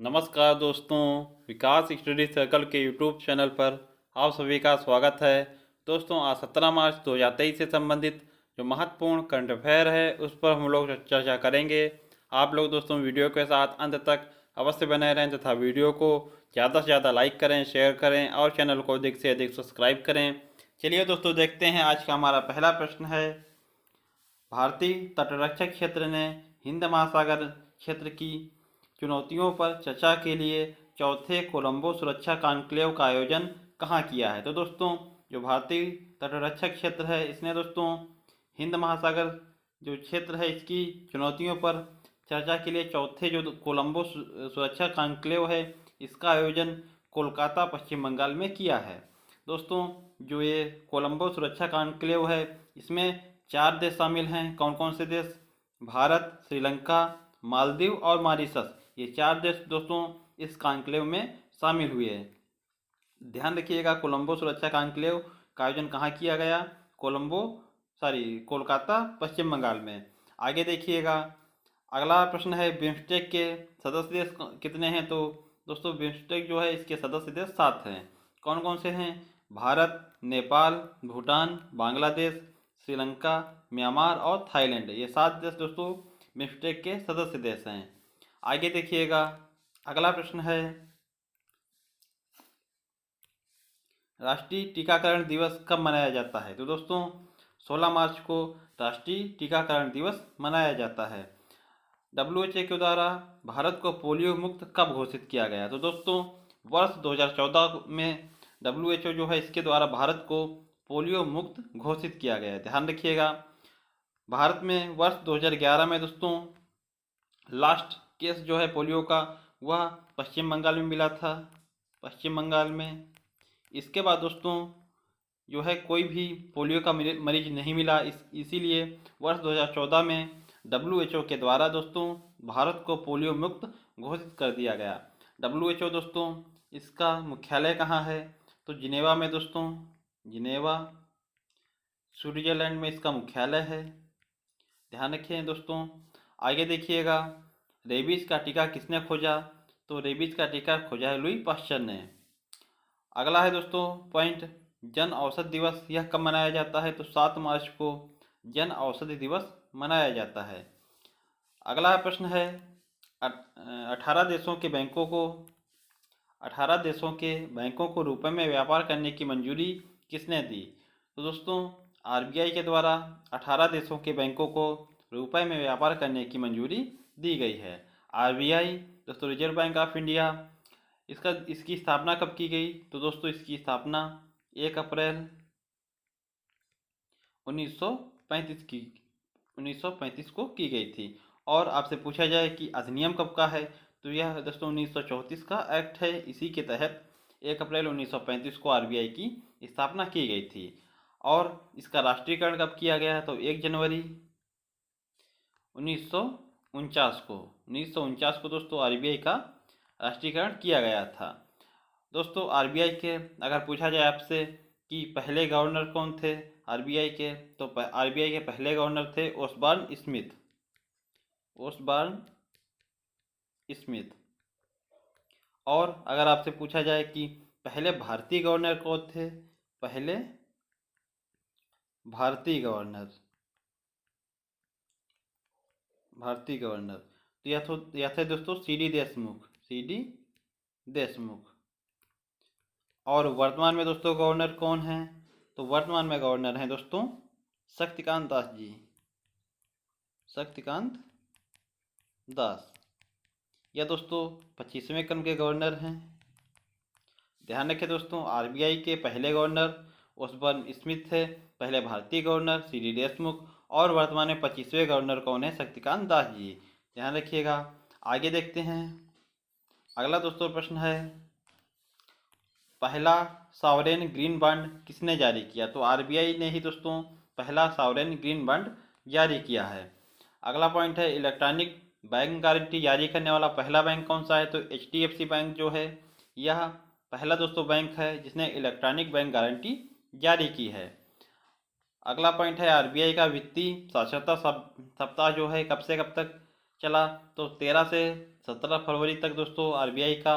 नमस्कार दोस्तों, विकास study circle के यूट्यूब चैनल पर आप सभी का स्वागत है। दोस्तों, आज 17 मार्च 2023 से संबंधित जो महत्वपूर्ण करंट अफेयर है उस पर हम लोग चर्चा करेंगे। आप लोग दोस्तों वीडियो के साथ अंत तक अवश्य बने रहें तथा वीडियो को ज़्यादा से ज़्यादा लाइक करें, शेयर करें और चैनल को अधिक से अधिक सब्सक्राइब करें। चलिए दोस्तों, देखते हैं आज का हमारा पहला प्रश्न है। भारतीय तटरक्षक क्षेत्र ने हिंद महासागर क्षेत्र की चुनौतियों पर चर्चा के लिए चौथे कोलंबो सुरक्षा कॉन्क्लेव का आयोजन कहाँ किया है। तो दोस्तों, जो भारतीय तटरक्षक क्षेत्र है इसने दोस्तों हिंद महासागर जो क्षेत्र है इसकी चुनौतियों पर चर्चा के लिए चौथे जो कोलंबो सुरक्षा कॉन्क्लेव है इसका आयोजन कोलकाता पश्चिम बंगाल में किया है। दोस्तों, जो ये कोलंबो सुरक्षा कॉन्क्लेव है इसमें 4 देश शामिल हैं। कौन कौन से देश? भारत, श्रीलंका, मालदीव और मॉरिशस। ये 4 देश दोस्तों इस कॉन्क्लेव में शामिल हुए हैं। ध्यान रखिएगा, कोलंबो सुरक्षा कॉन्क्लेव का आयोजन कहाँ किया गया? कोलकाता पश्चिम बंगाल में। आगे देखिएगा, अगला प्रश्न है बिम्स्टेक के सदस्य देश कितने हैं। तो दोस्तों, बिम्स्टेक जो है इसके सदस्य देश 7 हैं। कौन कौन से हैं? भारत, नेपाल, भूटान, बांग्लादेश, श्रीलंका, म्यांमार और थाईलैंड। ये 7 देश दोस्तों बिम्स्टेक के सदस्य देश हैं। आगे देखिएगा, अगला प्रश्न है राष्ट्रीय टीकाकरण दिवस कब मनाया जाता है। तो दोस्तों 16 मार्च को राष्ट्रीय टीकाकरण दिवस मनाया जाता है। WHO के द्वारा भारत को पोलियो मुक्त कब घोषित किया गया। तो दोस्तों वर्ष 2014 में WHO जो है इसके द्वारा भारत को पोलियो मुक्त घोषित किया गया है। ध्यान रखिएगा, भारत में वर्ष 2011 में दोस्तों लास्ट केस जो है पोलियो का वह पश्चिम बंगाल में मिला था, पश्चिम बंगाल में। इसके बाद दोस्तों जो है कोई भी पोलियो का मरीज नहीं मिला, इसीलिए वर्ष 2014 में WHO के द्वारा दोस्तों भारत को पोलियो मुक्त घोषित कर दिया गया। WHO दोस्तों इसका मुख्यालय कहाँ है? तो जिनेवा में दोस्तों, जिनेवा स्विट्जरलैंड में इसका मुख्यालय है। ध्यान रखें दोस्तों। आगे देखिएगा, रेबीज का टीका किसने खोजा। तो रेबीज का टीका खोजा है लुई पाश्चर ने। अगला है दोस्तों पॉइंट, जन औषधि दिवस यह कब मनाया जाता है। तो 7 मार्च को जन औषधि दिवस मनाया जाता है। अगला प्रश्न है 18 देशों के बैंकों को रुपए में व्यापार करने की मंजूरी किसने दी। तो दोस्तों RBI के द्वारा 18 देशों के बैंकों को रुपए में व्यापार करने की मंजूरी दी गई है। RBI दोस्तों रिजर्व बैंक ऑफ इंडिया, इसकी स्थापना कब की गई। तो दोस्तों इसकी स्थापना 1 अप्रैल 1935 को की गई थी। और आपसे पूछा जाए कि अधिनियम कब का है, तो यह दोस्तों 1934 का एक्ट है। इसी के तहत 1 अप्रैल 1935 को RBI की स्थापना की गई थी। और इसका राष्ट्रीयकरण कब किया गया है। तो 1 जनवरी 1949 को दोस्तों RBI का राष्ट्रीयकरण किया गया था। दोस्तों RBI के अगर पूछा जाए आपसे कि पहले गवर्नर कौन थे RBI के, तो RBI के पहले गवर्नर थे ओसबर्न स्मिथ। और अगर आपसे पूछा जाए कि पहले भारतीय गवर्नर कौन थे, पहले भारतीय गवर्नर तो यह थे दोस्तों CD देशमुख। और वर्तमान में दोस्तों गवर्नर कौन है। तो वर्तमान में गवर्नर हैं दोस्तों शक्तिकांत दास। यह दोस्तों 25वें क्रम के गवर्नर हैं। ध्यान रखें दोस्तों, RBI के पहले गवर्नर ओसबर्न स्मिथ थे, पहले भारतीय गवर्नर CD देशमुख और वर्तमान में 25वें गवर्नर कौन है? शक्तिकांत दास जी। ध्यान रखिएगा। आगे देखते हैं, अगला दोस्तों प्रश्न है पहला सॉवरेन ग्रीन बॉन्ड किसने जारी किया। तो RBI ने ही दोस्तों पहला सॉवरेन ग्रीन बॉन्ड जारी किया है। अगला पॉइंट है इलेक्ट्रॉनिक बैंक गारंटी जारी करने वाला पहला बैंक कौन सा है। तो HDFC बैंक जो है यह पहला दोस्तों बैंक है जिसने इलेक्ट्रॉनिक बैंक गारंटी जारी की है। अगला पॉइंट है RBI का वित्तीय साक्षरता सप्ताह जो है कब से कब तक चला। तो 13 से 17 फरवरी तक दोस्तों आरबीआई का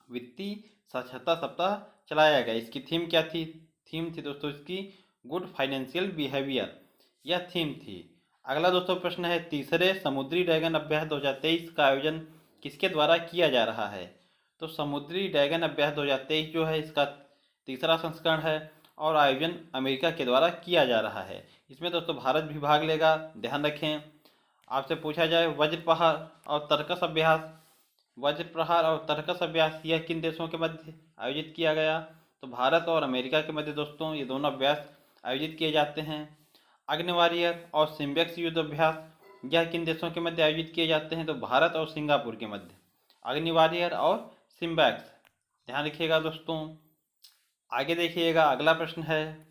वित्तीय साक्षरता सप्ताह चलाया गया। इसकी थीम क्या थी? थीम थी दोस्तों इसकी गुड फाइनेंशियल बिहेवियर, यह थीम थी। अगला दोस्तों प्रश्न है, तीसरे समुद्री ड्रैगन अभ्यास 2023 का आयोजन किसके द्वारा किया जा रहा है? तो समुद्री ड्रैगन अभ्यास 2023 जो है इसका तीसरा संस्करण है और आयोजन अमेरिका के द्वारा किया जा रहा है। इसमें दोस्तों भारत भी भाग लेगा, ध्यान रखें। आपसे पूछा जाए वज्र प्रहार और तर्कस अभ्यास, वज्र प्रहार और तर्कस अभ्यास यह किन देशों के मध्य आयोजित किया गया? तो भारत और अमेरिका के मध्य दोस्तों ये दोनों अभ्यास आयोजित किए जाते हैं। अग्नि वॉरियर और सिम्बेक्स युद्ध अभ्यास यह किन देशों के मध्य आयोजित किए जाते हैं? तो भारत और सिंगापुर के मध्य अग्नि वॉरियर और सिम्बेक्स, ध्यान रखिएगा दोस्तों। आगे देखिएगा, अगला प्रश्न है,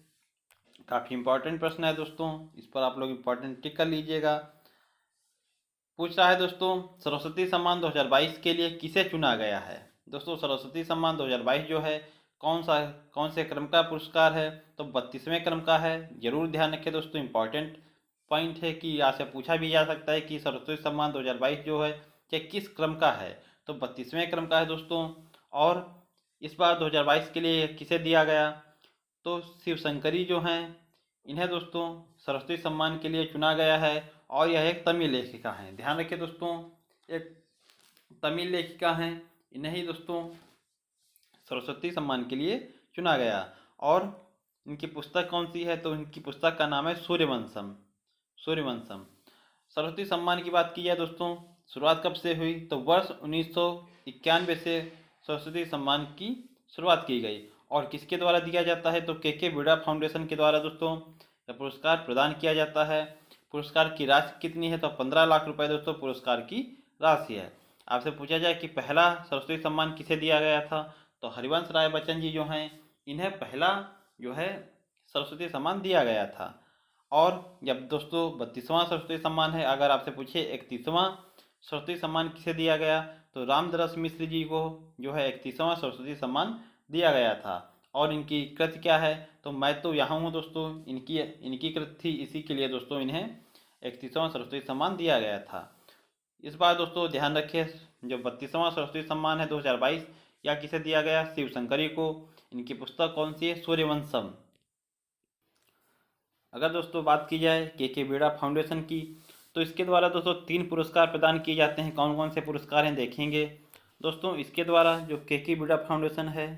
काफ़ी इंपॉर्टेंट प्रश्न है दोस्तों, इस पर आप लोग इंपॉर्टेंट टिक कर लीजिएगा। पूछ रहा है दोस्तों, सरस्वती सम्मान 2022 के लिए किसे चुना गया है? दोस्तों सरस्वती सम्मान 2022 जो है कौन से क्रम का पुरस्कार है? तो 32वें क्रम का है। जरूर ध्यान रखें दोस्तों, इंपॉर्टेंट पॉइंट है कि यहाँ से पूछा भी जा सकता है कि सरस्वती सम्मान 2022 जो है ये किस क्रम का है? तो 32वें क्रम का है दोस्तों। और इस बार 2022 के लिए किसे दिया गया? तो शिवशंकरी जो हैं इन्हें दोस्तों सरस्वती सम्मान के लिए चुना गया है और यह एक तमिल लेखिका हैं। ध्यान रखिए दोस्तों, एक तमिल लेखिका हैं, इन्हें ही दोस्तों सरस्वती सम्मान के लिए चुना गया। और इनकी पुस्तक कौन सी है? तो इनकी पुस्तक का नाम है सूर्यवंशम। सूर्यवंशम। सरस्वती सम्मान की बात की जाए दोस्तों, शुरुआत कब से हुई? तो वर्ष 1991 से सरस्वती सम्मान की शुरुआत की गई। और किसके द्वारा दिया जाता है? तो के बिड़ा फाउंडेशन के द्वारा दोस्तों पुरस्कार प्रदान किया जाता है। पुरस्कार की राशि कितनी है? तो 15 लाख रुपए दोस्तों पुरस्कार की राशि है। आपसे पूछा जाए कि पहला सरस्वती सम्मान किसे दिया गया था? तो हरिवंश राय बच्चन जी जो हैं इन्हें पहला जो है सरस्वती सम्मान दिया गया था। और जब दोस्तों 32वां सरस्वती सम्मान है, अगर आपसे पूछे 31वां सरस्वती सम्मान किसे दिया गया? तो रामदरस मिश्र जी को जो है 31वां सरस्वती सम्मान दिया गया था। और इनकी कृति क्या है? तो मैं तो यहाँ हूँ दोस्तों, इनकी कृति थी, इसी के लिए दोस्तों इन्हें 31वां सरस्वती सम्मान दिया गया था। इस बार दोस्तों ध्यान रखिए, जो 32वां सरस्वती सम्मान है 2022 यह किसे दिया गया? शिवशंकरी को। इनकी पुस्तक कौन सी है? सूर्यवंशम। अगर दोस्तों बात की जाए के बिड़ा फाउंडेशन की, तो इसके द्वारा दोस्तों 3 पुरस्कार प्रदान किए जाते हैं। कौन कौन से पुरस्कार हैं देखेंगे दोस्तों। इसके द्वारा जो के बिड़ा फाउंडेशन है,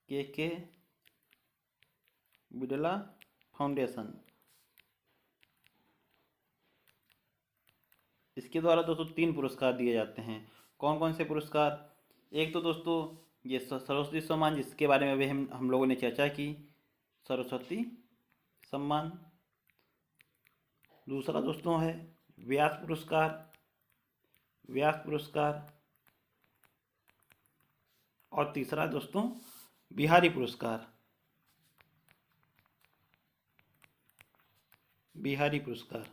के बिड़ला फाउंडेशन, इसके द्वारा दोस्तों 3 पुरस्कार दिए जाते हैं। कौन कौन से पुरस्कार? एक तो दोस्तों ये सरस्वती सम्मान जिसके बारे में अभी हम लोगों ने चर्चा की, सरस्वती सम्मान। दूसरा दोस्तों है व्यास पुरस्कार, व्यास पुरस्कार। और तीसरा दोस्तों बिहारी पुरस्कार, बिहारी पुरस्कार।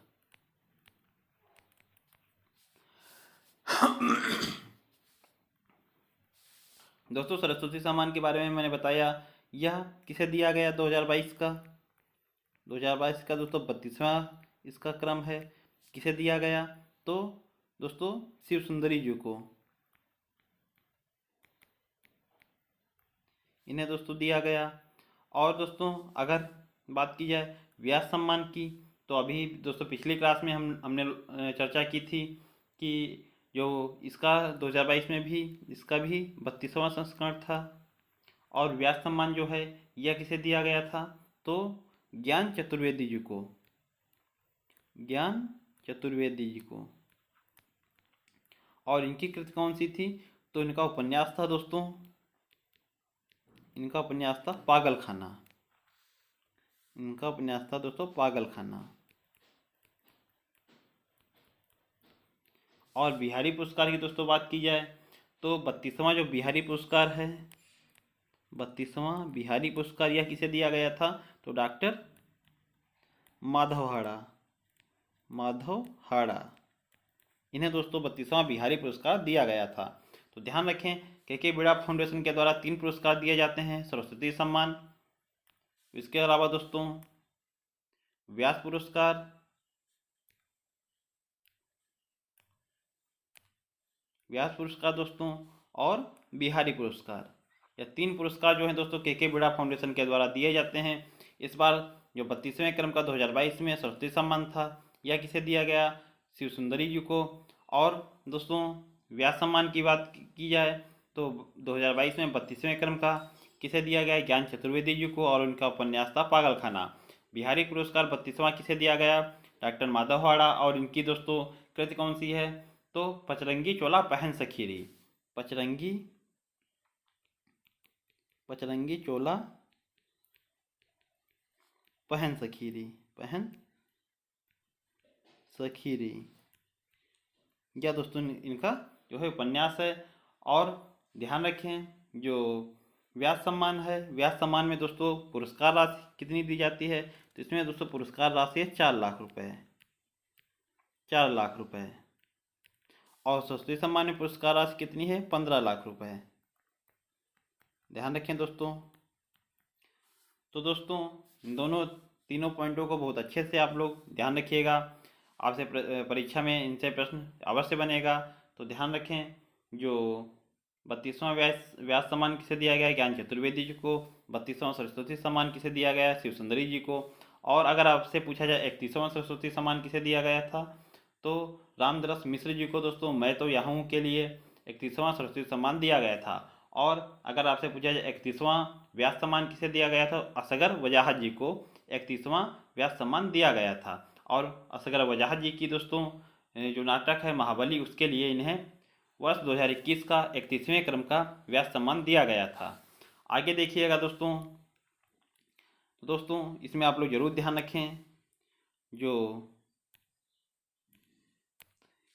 दोस्तों सरस्वती सम्मान के बारे में मैंने बताया, यह किसे दिया गया 2022 का? 2022 का दोस्तों 32वां इसका क्रम है। किसे दिया गया? तो दोस्तों शिव सुंदरी जी को इन्हें दोस्तों दिया गया। और दोस्तों अगर बात की जाए व्यास सम्मान की, तो अभी दोस्तों पिछली क्लास में हमने चर्चा की थी कि जो इसका 2022 में भी इसका भी 32वां संस्करण था। और व्यास सम्मान जो है यह किसे दिया गया था? तो ज्ञान चतुर्वेदी जी को, ज्ञान चतुर्वेदी जी को। और इनकी कृति कौन सी थी? तो इनका उपन्यास था दोस्तों, इनका उपन्यास था पागल खाना। इनका उपन्यास था दोस्तों पागल खाना। और बिहारी पुरस्कार की दोस्तों बात की जाए, तो 32वां जो बिहारी पुरस्कार है, 32वां बिहारी पुरस्कार यह किसे दिया गया था? तो डॉक्टर माधव हाड़ा, माधव हाड़ा। इन्हें दोस्तों 32वां बिहारी पुरस्कार दिया गया था। तो ध्यान रखें के बिड़ा फाउंडेशन के द्वारा 3 पुरस्कार दिए जाते हैं, सरस्वती सम्मान, इसके अलावा दोस्तों व्यास पुरस्कार व्यास पुरस्कार दोस्तों और बिहारी पुरस्कार। यह 3 पुरस्कार जो हैं दोस्तों के बिड़ा फाउंडेशन के द्वारा दिए जाते हैं। इस बार जो 32वें क्रम का 2022 में सरस्वती सम्मान था, यह किसे दिया गया? शिव सुंदरी जी को। और दोस्तों व्यास सम्मान की बात की जाए तो 2022 में 32वें क्रम का किसे दिया गया? ज्ञान चतुर्वेदी जी को, और उनका उपन्यास था पागलखाना। बिहारी पुरस्कार 32वां किसे दिया गया? डॉक्टर माधववाड़ा। और इनकी दोस्तों कृति कौन सी है? तो पचरंगी चोला पहन सखीरी। पचरंगी चोला पहन सखीरी यह दोस्तों इनका जो है उपन्यास है। और ध्यान रखें, जो व्यास सम्मान है, व्यास सम्मान में दोस्तों पुरस्कार राशि कितनी दी जाती है? तो इसमें दोस्तों पुरस्कार राशि है 4 लाख रुपए। 4 लाख रुपए। और सरस्वती सम्मान में पुरस्कार राशि कितनी है? 15 लाख रुपए। ध्यान रखें दोस्तों। तो दोस्तों इन तीनों पॉइंटों को बहुत अच्छे से आप लोग ध्यान रखिएगा। आपसे परीक्षा में इनसे प्रश्न अवश्य बनेगा। तो ध्यान रखें, जो 32वां व्यास सम्मान किसे दिया गया है? ज्ञान चतुर्वेदी जी को। 32वां सरस्वती सम्मान किसे दिया गया है? शिव सुंदरी जी को। और अगर आपसे पूछा जाए 31वां सरस्वती सम्मान किसे दिया गया था, तो रामदरस मिश्र जी को दोस्तों मैं तो यहाँ हूँ के लिए 31वां सरस्वती सम्मान दिया गया था। और अगर आपसे पूछा जाए 31वां व्यास सम्मान किसे दिया गया था? असगर वजाहत जी को 31वां व्यास सम्मान दिया गया था। और असगर वजाहत जी की दोस्तों जो नाटक है महाबली, उसके लिए इन्हें वर्ष 2021 का 31वें क्रम का व्यास सम्मान दिया गया था। आगे देखिएगा दोस्तों। तो दोस्तों इसमें आप लोग जरूर ध्यान रखें, जो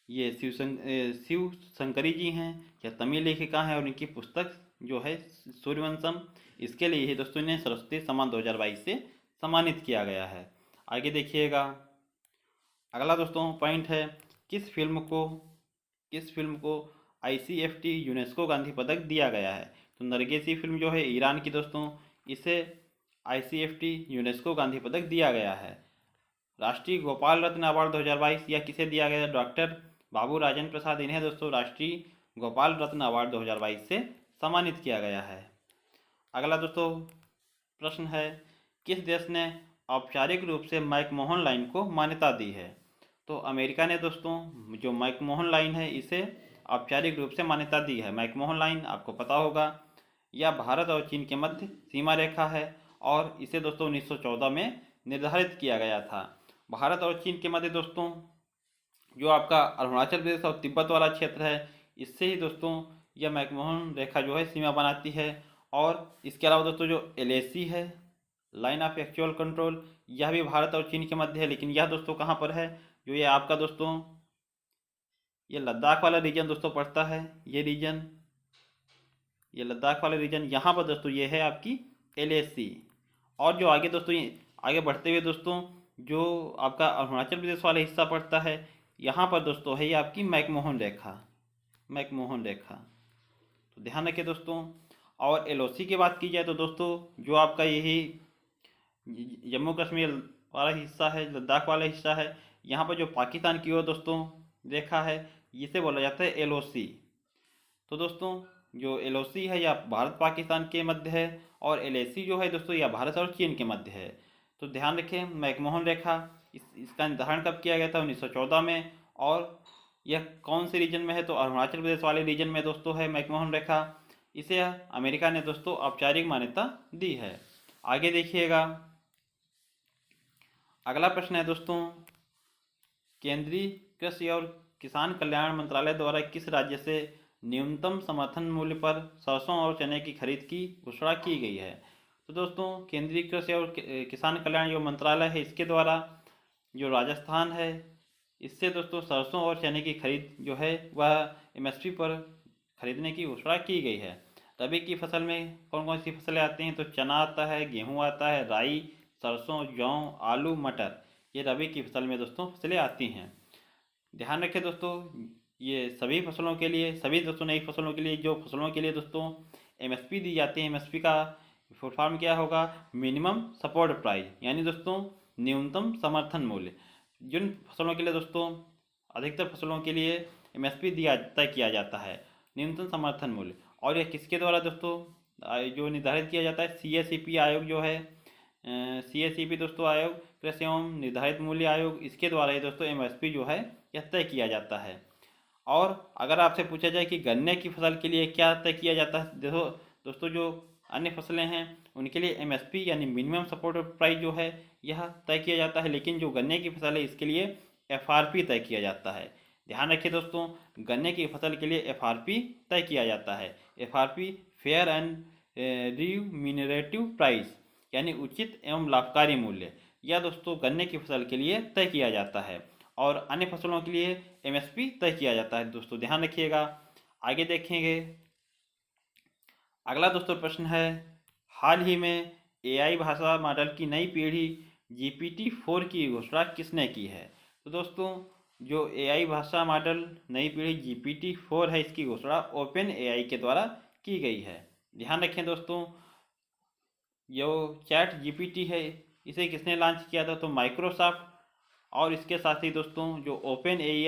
ये शिव शंकरी जी हैं, यह तमिल लेखिका हैं, और इनकी पुस्तक जो है सूर्यवंशम, इसके लिए ही दोस्तों इन्हें सरस्वती सम्मान 2022 से सम्मानित किया गया है। आगे देखिएगा। अगला दोस्तों पॉइंट है, किस फिल्म को ICFT यूनेस्को गांधी पदक दिया गया है? तो नरगिसी फिल्म जो है ईरान की दोस्तों, इसे ICFT यूनेस्को गांधी पदक दिया गया है। राष्ट्रीय गोपाल रत्न अवार्ड 2022 यह किसे दिया गया? डॉक्टर बाबू राजेंद्र प्रसाद, इन्हें दोस्तों राष्ट्रीय गोपाल रत्न अवार्ड 2022 से सम्मानित किया गया है। अगला दोस्तों प्रश्न है, किस देश ने औपचारिक रूप से मैकमोहन लाइन को मान्यता दी है? तो अमेरिका ने दोस्तों जो मैकमोहन लाइन है इसे औपचारिक रूप से मान्यता दी है। मैकमोहन लाइन आपको पता होगा, यह भारत और चीन के मध्य सीमा रेखा है, और इसे दोस्तों 1914 में निर्धारित किया गया था। भारत और चीन के मध्य दोस्तों जो आपका अरुणाचल प्रदेश और तिब्बत वाला क्षेत्र है, इससे ही दोस्तों यह मैकमोहन रेखा जो है सीमा बनाती है। और इसके अलावा दोस्तों जो LAC है, लाइन ऑफ एक्चुअल कंट्रोल, यह भी भारत और चीन के मध्य है। लेकिन यह दोस्तों कहाँ पर है? जो ये आपका दोस्तों ये लद्दाख वाला रीजन दोस्तों पड़ता है। ये लद्दाख वाला रीजन, यहाँ पर दोस्तों ये है आपकी LAC। और जो आगे दोस्तों आगे बढ़ते हुए दोस्तों जो आपका अरुणाचल प्रदेश वाला हिस्सा पड़ता है, यहाँ पर दोस्तों है ये आपकी मैकमोहन रेखा। तो ध्यान रखें दोस्तों। और LOC की बात की जाए तो दोस्तों जो आपका यही जम्मू कश्मीर वाला हिस्सा है, लद्दाख वाला हिस्सा है, यहाँ पर जो पाकिस्तान की ओर दोस्तों रेखा है, इसे बोला जाता है LOC। तो दोस्तों जो LOC है यह भारत पाकिस्तान के मध्य है, और LAC जो है दोस्तों यह भारत और चीन के मध्य है। तो ध्यान रखें, मैकमोहन रेखा इसका निर्धारण कब किया गया था? 1914 में। और यह कौन से रीजन में है? तो अरुणाचल प्रदेश वाले रीजन में दोस्तों है मैकमोहन रेखा। इसे अमेरिका ने दोस्तों औपचारिक मान्यता दी है। आगे देखिएगा। अगला प्रश्न है दोस्तों, केंद्रीय कृषि और किसान कल्याण मंत्रालय द्वारा किस राज्य से न्यूनतम समर्थन मूल्य पर सरसों और चने की खरीद की घोषणा की गई है? तो दोस्तों केंद्रीय कृषि और किसान कल्याण जो मंत्रालय है, इसके द्वारा जो राजस्थान है, इससे दोस्तों सरसों और चने की खरीद जो है वह MSP पर खरीदने की घोषणा की गई है। रबी की फसल में कौन कौन सी फसलें आती हैं? तो चना आता है, गेहूँ आता है, राई, सरसों, जौ, आलू, मटर, ये रबी की फसल में दोस्तों फसलें आती हैं। ध्यान रखें दोस्तों, ये सभी फसलों के लिए, सभी दोस्तों नई फसलों के लिए, जो फसलों के लिए दोस्तों MSP दी जाती है, MSP का फुल फॉर्म क्या होगा? मिनिमम सपोर्ट प्राइस, यानी दोस्तों न्यूनतम समर्थन मूल्य। जिन फसलों के लिए दोस्तों, अधिकतर फसलों के लिए MSP तय किया जाता है, न्यूनतम समर्थन मूल्य। और यह किसके द्वारा दोस्तों जो निर्धारित किया जाता है? CSCP आयोग जो है, CSCP दोस्तों आयोग, कृषि एवं निर्धारित मूल्य आयोग, इसके द्वारा ही दोस्तों MSP जो है यह तय किया जाता है। और अगर आपसे पूछा जाए कि गन्ने की फसल के लिए क्या तय किया जाता है, देखो दोस्तों जो अन्य फसलें हैं उनके लिए MSP यानी मिनिमम सपोर्ट प्राइस जो है यह तय किया जाता है, लेकिन जो गन्ने की फसल है इसके लिए FRP तय किया जाता है। ध्यान रखिए दोस्तों, गन्ने की फसल के लिए FRP तय किया जाता है। FRP fair and remunerative price यानी उचित एवं लाभकारी मूल्य, यह दोस्तों गन्ने की फसल के लिए तय किया जाता है और अन्य फसलों के लिए MSP तय किया जाता है। दोस्तों ध्यान रखिएगा। आगे देखेंगे। अगला दोस्तों प्रश्न है, हाल ही में AI भाषा मॉडल की नई पीढ़ी GPT-4 की घोषणा किसने की है? तो दोस्तों जो AI भाषा मॉडल नई पीढ़ी GPT-4 है, इसकी घोषणा OpenAI के द्वारा की गई है। ध्यान रखें दोस्तों, जो ChatGPT है इसे किसने लॉन्च किया था? तो माइक्रोसॉफ्ट। और इसके साथ ही दोस्तों जो OpenAI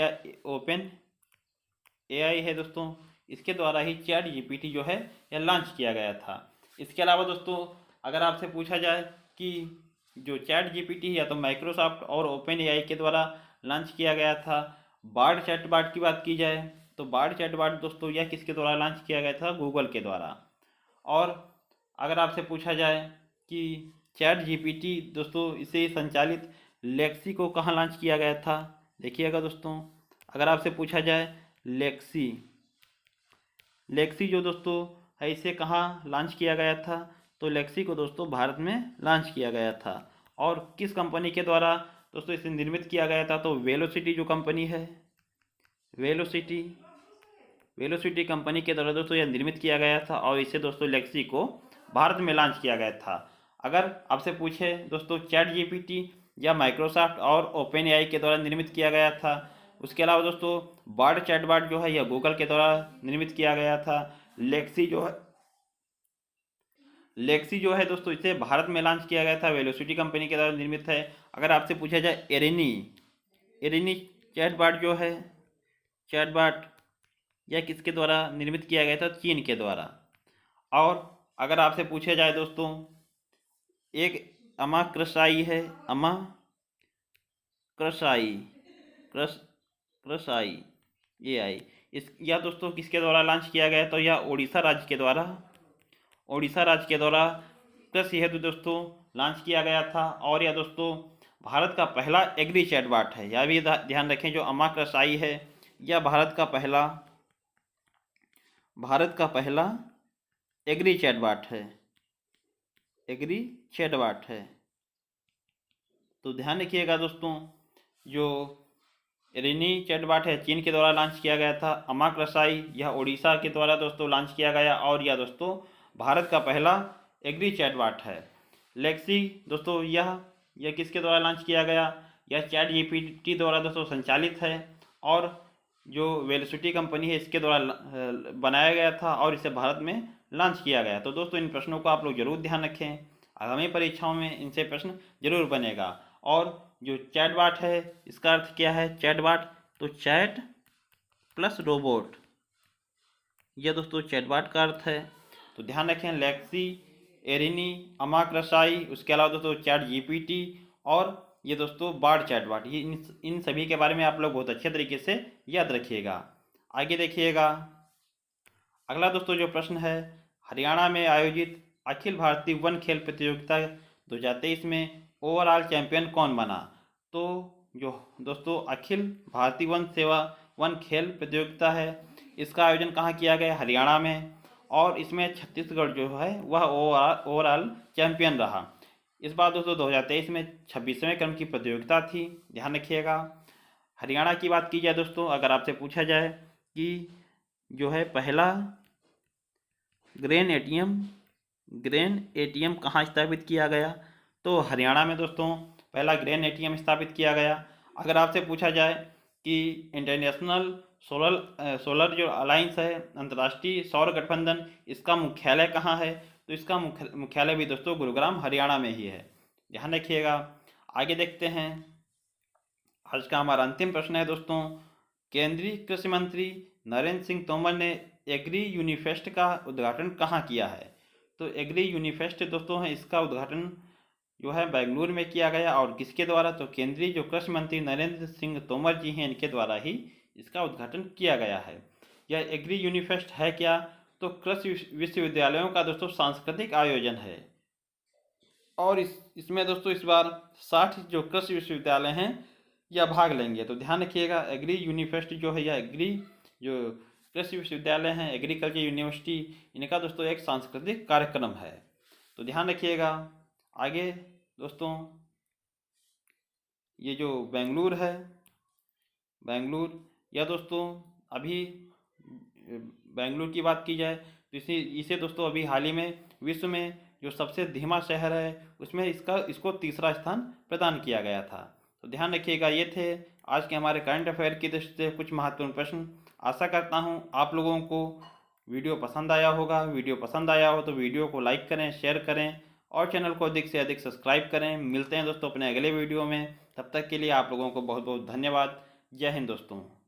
है दोस्तों, इसके द्वारा ही ChatGPT जो है यह लॉन्च किया गया था। इसके अलावा दोस्तों अगर आपसे पूछा जाए कि जो ChatGPT या तो माइक्रोसॉफ्ट और OpenAI के द्वारा लॉन्च किया गया था, बार्ड चैटबॉट की बात की जाए तो बार्ड चैटबॉट दोस्तों यह किसके द्वारा लॉन्च किया गया था? गूगल के द्वारा। और अगर आपसे पूछा जाए कि ChatGPT दोस्तों इसे संचालित लेक्सी को कहाँ लॉन्च किया गया था? देखिएगा दोस्तों, अगर आपसे पूछा जाए लेक्सी जो दोस्तों है इसे कहाँ लॉन्च किया गया था? तो लेक्सी को दोस्तों भारत में लॉन्च किया गया था। और किस कंपनी के द्वारा दोस्तों इसे निर्मित किया गया था? तो वेलोसिटी जो कंपनी है, वेलोसिटी कंपनी के द्वारा दोस्तों यह निर्मित किया गया था और इसे दोस्तों लेक्सी को भारत में लॉन्च किया गया था। अगर आपसे पूछे दोस्तों ChatGPT या माइक्रोसॉफ्ट और OpenAI के द्वारा निर्मित किया गया था, उसके अलावा दोस्तों बार्ड चैटबॉट जो है यह गूगल के द्वारा निर्मित किया गया था। लेक्सी जो है दोस्तों इसे भारत में लॉन्च किया गया था, वेलोसिटी कंपनी के द्वारा निर्मित है। अगर आपसे पूछा जाए एरिनी चैटबॉट यह किसके द्वारा निर्मित किया गया था? चीन के द्वारा। और अगर आपसे पूछा जाए दोस्तों एक अमाक्रसाई है, क्रसाई AI, यह दोस्तों किसके द्वारा लॉन्च किया गया? तो यह ओडिशा राज्य के द्वारा कृषि हेतु दोस्तों लॉन्च किया गया था। और यह दोस्तों भारत का पहला एग्री चैटबॉट है, यह भी ध्यान रखें। जो अमाक्रसाई है यह भारत का पहला एग्री चैटबॉट है। तो ध्यान रखिएगा दोस्तों, जो एरिनी चैटबॉट है चीन के द्वारा लॉन्च किया गया था, अमाक्रसाई यह ओडिशा के द्वारा दोस्तों लॉन्च किया गया और यह दोस्तों भारत का पहला एग्री चैटबॉट है। लेक्सी दोस्तों यह किसके द्वारा लॉन्च किया गया? यह ChatGPT द्वारा दोस्तों संचालित है और जो वेलोसिटी कंपनी है इसके द्वारा बनाया गया था और इसे भारत में लॉन्च किया गया। तो दोस्तों इन प्रश्नों को आप लोग जरूर ध्यान रखें, आगामी परीक्षाओं में इनसे प्रश्न जरूर बनेगा। और जो चैटबॉट है इसका अर्थ क्या है? चैटबॉट तो चैट प्लस रोबोट, यह दोस्तों चैटबॉट का अर्थ है। तो ध्यान रखें, लेक्सी, एरिनी, अमाक्रसाई, उसके अलावा दोस्तों ChatGPT और ये दोस्तों बार्ड चैटबॉट, ये इन सभी के बारे में आप लोग बहुत अच्छे तरीके से याद रखिएगा। आगे देखिएगा। अगला दोस्तों जो प्रश्न है, हरियाणा में आयोजित अखिल भारतीय वन खेल प्रतियोगिता 2023 में ओवरऑल चैंपियन कौन बना? तो जो दोस्तों अखिल भारतीय वन खेल प्रतियोगिता है इसका आयोजन कहाँ किया गया? हरियाणा में। और इसमें छत्तीसगढ़ जो है वह ओवरऑल चैंपियन रहा। इस बार दोस्तों 2023 में 26वें क्रम की प्रतियोगिता थी, ध्यान रखिएगा। हरियाणा की बात की जाए दोस्तों, अगर आपसे पूछा जाए कि जो है पहला ग्रेन एटीएम कहाँ स्थापित किया गया? तो हरियाणा में दोस्तों पहला ग्रेन एटीएम स्थापित किया गया। अगर आपसे पूछा जाए कि इंटरनेशनल सोलर जो अलायंस है, अंतर्राष्ट्रीय सौर गठबंधन, इसका मुख्यालय कहाँ है? तो इसका मुख्यालय भी दोस्तों गुरुग्राम हरियाणा में ही है, ध्यान रखिएगा। आगे देखते हैं। आज का हमारा अंतिम प्रश्न है दोस्तों, केंद्रीय कृषि मंत्री नरेंद्र सिंह तोमर ने एग्री यूनिफेस्ट का उद्घाटन कहाँ किया है? तो एग्री यूनिफेस्ट दोस्तों है, इसका उद्घाटन जो है बेंगलुरु में किया गया। और किसके द्वारा? तो केंद्रीय जो कृषि मंत्री नरेंद्र सिंह तोमर जी हैं, इनके द्वारा ही इसका उद्घाटन किया गया है। यह एग्री यूनिफेस्ट है क्या? तो कृषि विश्वविद्यालयों का दोस्तों सांस्कृतिक आयोजन है। और इसमें दोस्तों इस बार 60 जो कृषि विश्वविद्यालय हैं यह भाग लेंगे। तो ध्यान रखिएगा, एग्री यूनिफेस्ट जो है, या एग्री जो कृषि विश्वविद्यालय हैं, एग्रीकल्चर यूनिवर्सिटी, इनका दोस्तों एक सांस्कृतिक कार्यक्रम है। तो ध्यान रखिएगा। आगे दोस्तों, ये जो बेंगलुरु है, बेंगलुरु, या दोस्तों अभी बेंगलुरु की बात की जाए तो इसे दोस्तों अभी हाल ही में विश्व में जो सबसे धीमा शहर है उसमें इसको तीसरा स्थान प्रदान किया गया था। तो ध्यान रखिएगा। ये थे आज के हमारे करंट अफेयर की दृष्टि से कुछ महत्वपूर्ण प्रश्न। आशा करता हूँ आप लोगों को वीडियो पसंद आया होगा। वीडियो पसंद आया हो तो वीडियो को लाइक करें, शेयर करें और चैनल को अधिक से अधिक सब्सक्राइब करें। मिलते हैं दोस्तों अपने अगले वीडियो में। तब तक के लिए आप लोगों को बहुत बहुत धन्यवाद। जय हिंद दोस्तों।